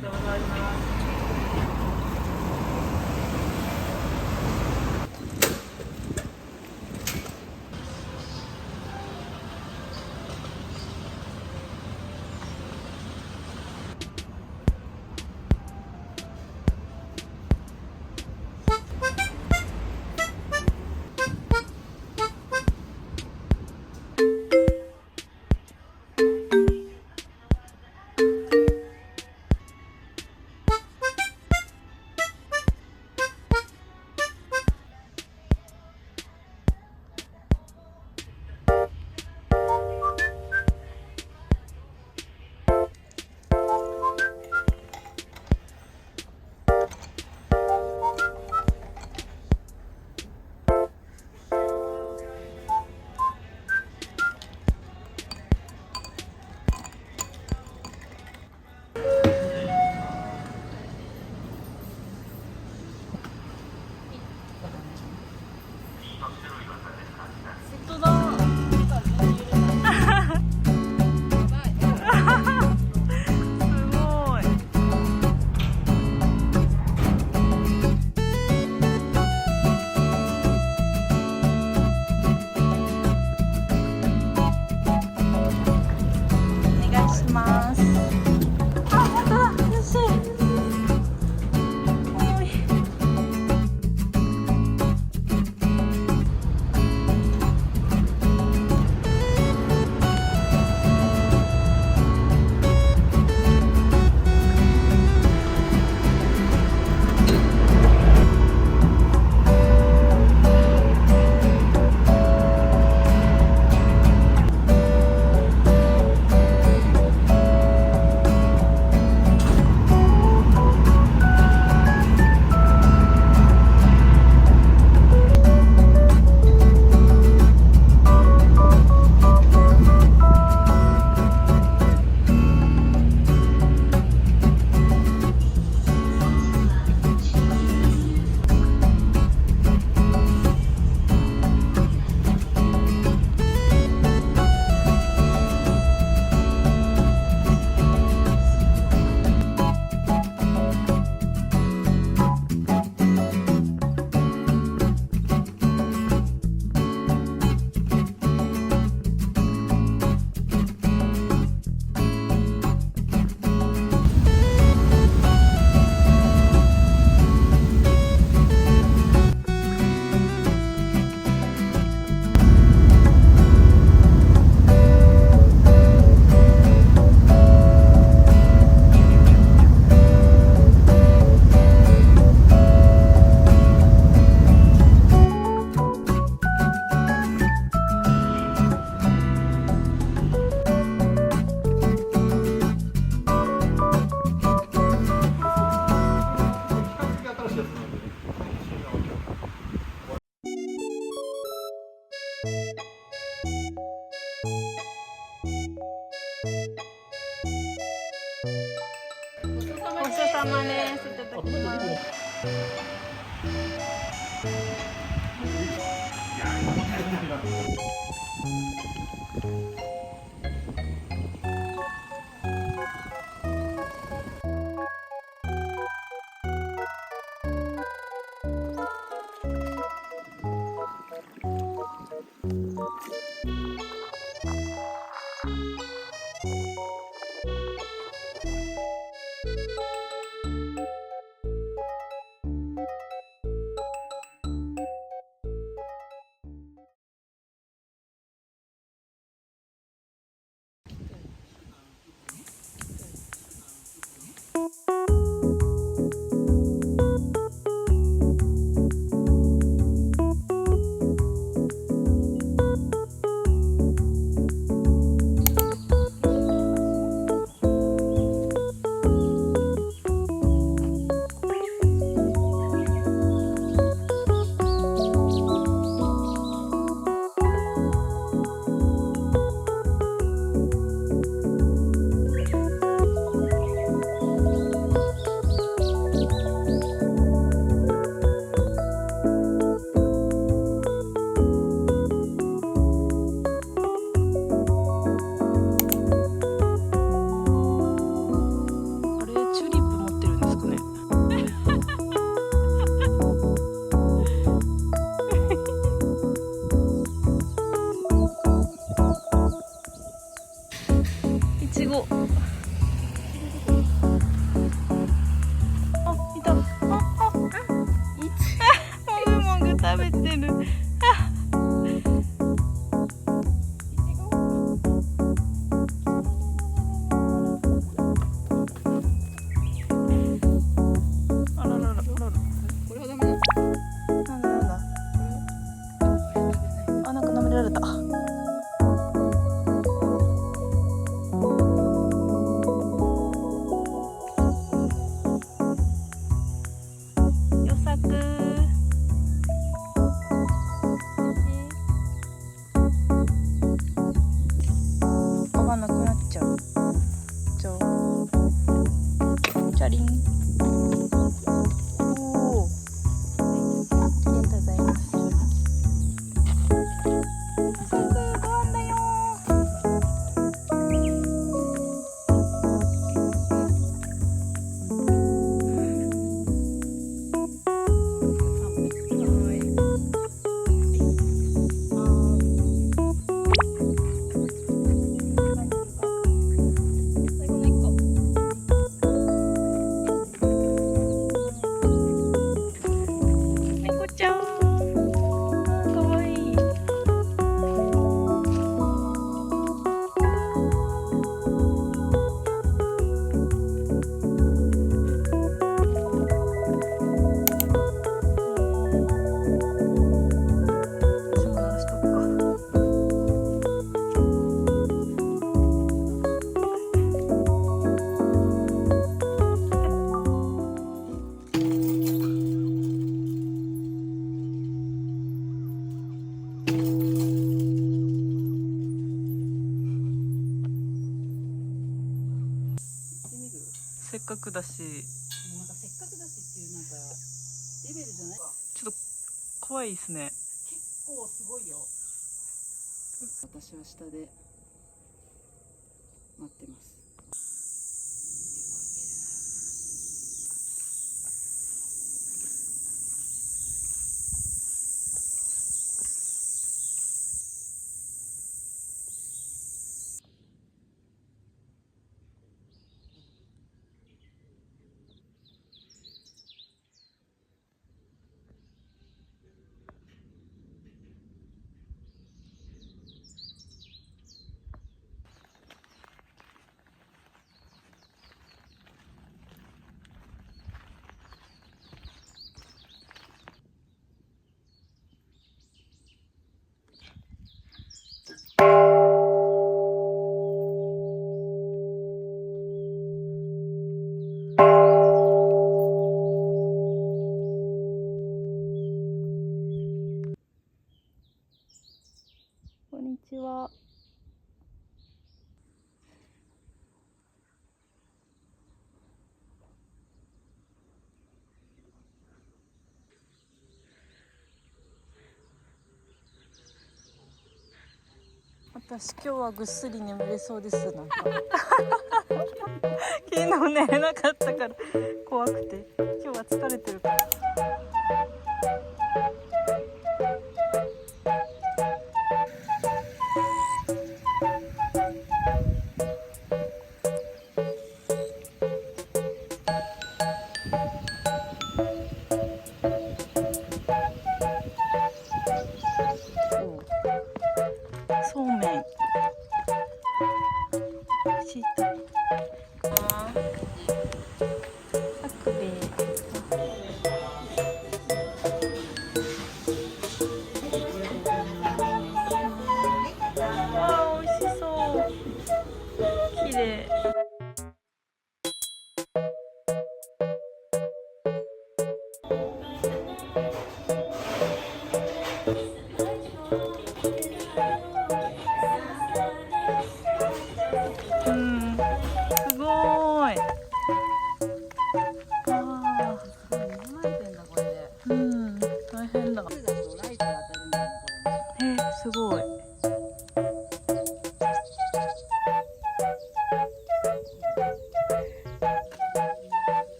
とうございます。本当だ。すごい。お願いします。あ、本当だ。嬉しい。おい。ごちそうさまです。いただきます。る。あららららら。これはダメだ。なんだなんだ。あ、なんか舐められた。よさく。わかんなくなっちゃう。チャリン。おお。ありがとうございます。すぐご飯だよ猫ちゃん。かわいい。せっかくだし、なんかせっかくだしっていうなんかレベルじゃない。ちょっと怖いですね。結構すごいよ。私は下で待ってます。こんにちは。私今日はぐっすり眠れそうです。なんか昨日寝れなかったから怖くて、今日は疲れてるから。そうめん、しいたけ、さくべい。わあ、美味しそう。綺麗。うん、すごーい。あー、うん、大変だ。すごい。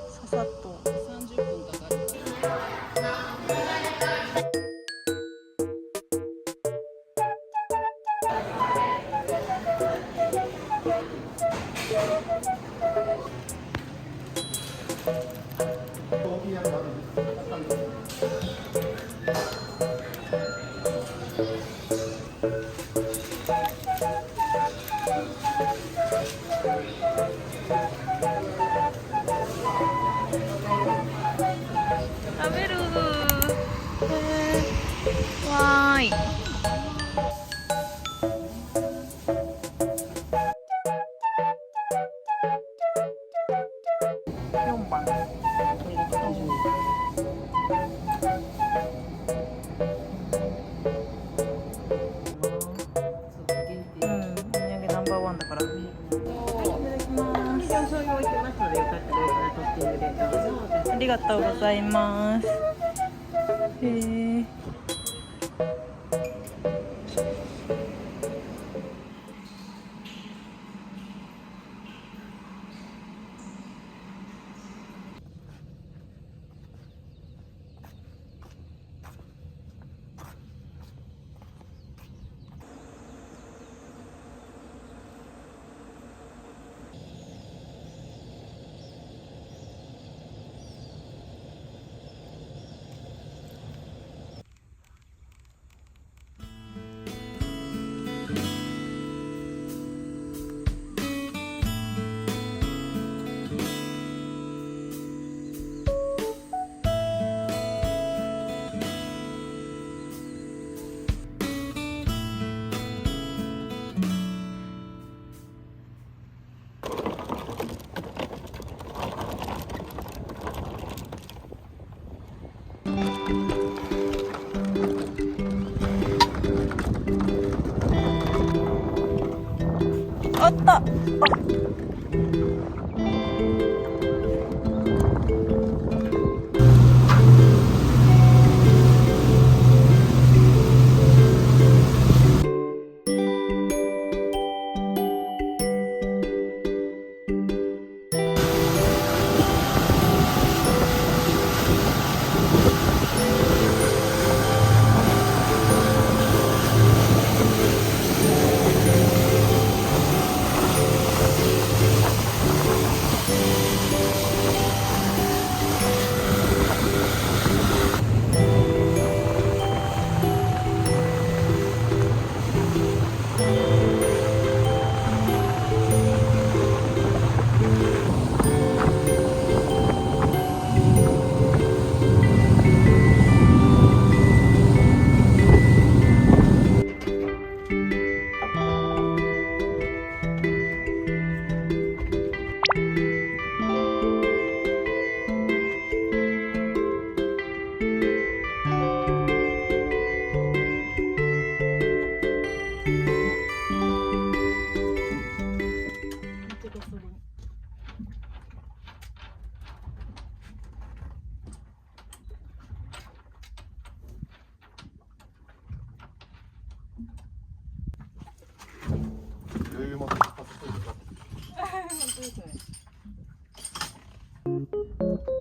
ささっと。30分かかる。食べるわーい。4番。お土産ナンバーワンだから。はい、いただきます。お醤油置いてますので、よかったら上からトッピングでどうぞ。ありがとうございます。あった。余裕持って出発していいですか？本当ですね。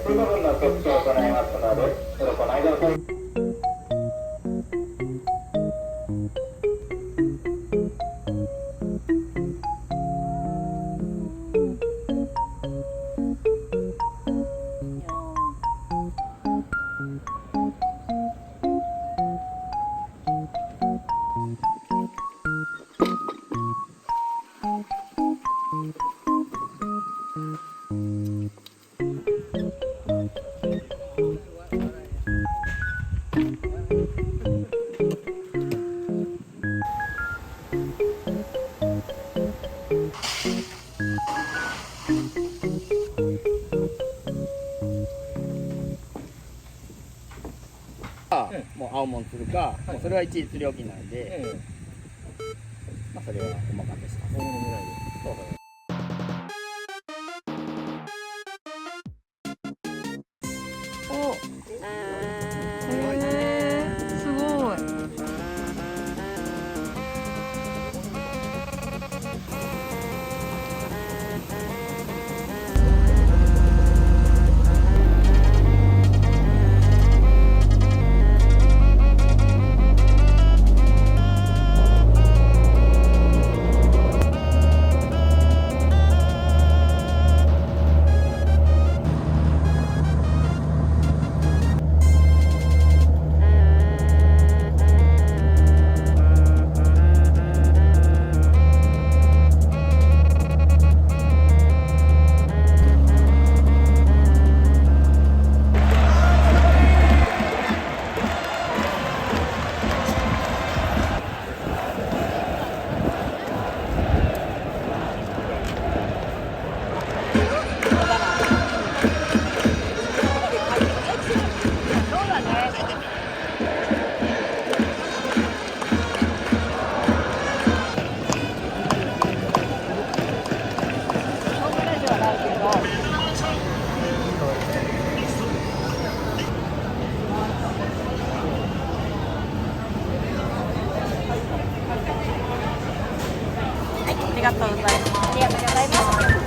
部分の設置を行いますので、ご内蔵ください。もう青もんするか、もうそれは一律料金なんで、ええ。まあそれはお任せします。大物狙いで。そうそう。お。すごい。ありがとうございます。ありがとうございます。